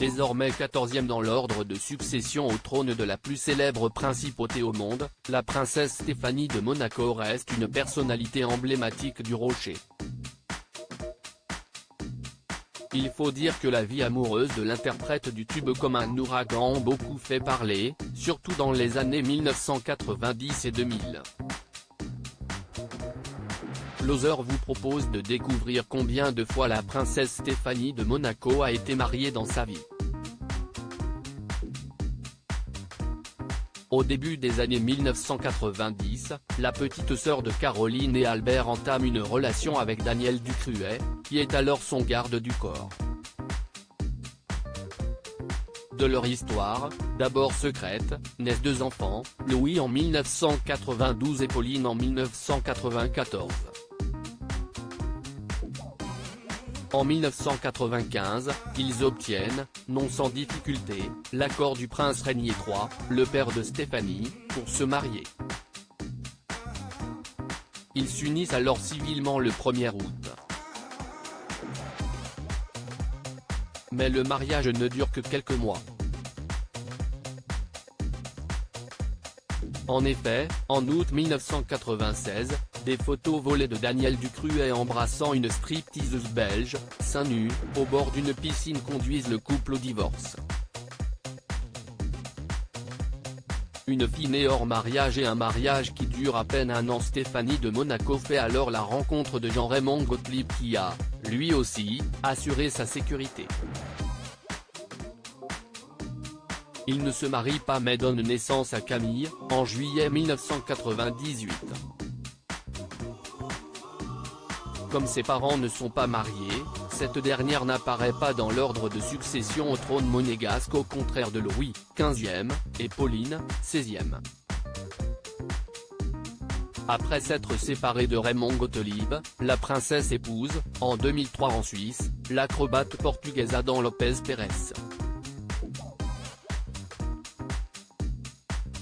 Désormais 14e dans l'ordre de succession au trône de la plus célèbre principauté au monde, la princesse Stéphanie de Monaco reste une personnalité emblématique du Rocher. Il faut dire que la vie amoureuse de l'interprète du tube comme un ouragan ont beaucoup fait parler, surtout dans les années 1990 et 2000. Loser vous propose de découvrir combien de fois la princesse Stéphanie de Monaco a été mariée dans sa vie. Au début des années 1990, la petite sœur de Caroline et Albert entame une relation avec Daniel Ducruet, qui est alors son garde du corps. De leur histoire, d'abord secrète, naissent deux enfants, Louis en 1992 et Pauline en 1994. En 1995, ils obtiennent, non sans difficulté, l'accord du prince Régnier III, le père de Stéphanie, pour se marier. Ils s'unissent alors civilement le 1er août. Mais le mariage ne dure que quelques mois. En effet, en août 1996, des photos volées de Daniel Ducruet embrassant une stripteaseuse belge, seins nus, au bord d'une piscine conduisent le couple au divorce. Une fille née hors mariage et un mariage qui dure à peine un an. Stéphanie de Monaco fait alors la rencontre de Jean-Raymond Gottlieb qui a, lui aussi, assuré sa sécurité. Il ne se marie pas mais donne naissance à Camille, en juillet 1998. Comme ses parents ne sont pas mariés, cette dernière n'apparaît pas dans l'ordre de succession au trône monégasque au contraire de Louis, 15e, et Pauline, 16e. Après s'être séparée de Raymond Gottlieb, la princesse épouse, en 2003 en Suisse, l'acrobate portugaise Adam Lopez Pérez.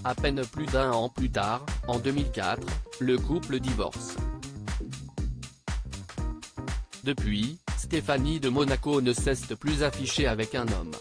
À peine plus d'un an plus tard, en 2004, le couple divorce. Depuis, Stéphanie de Monaco ne cesse de plus afficher avec un homme.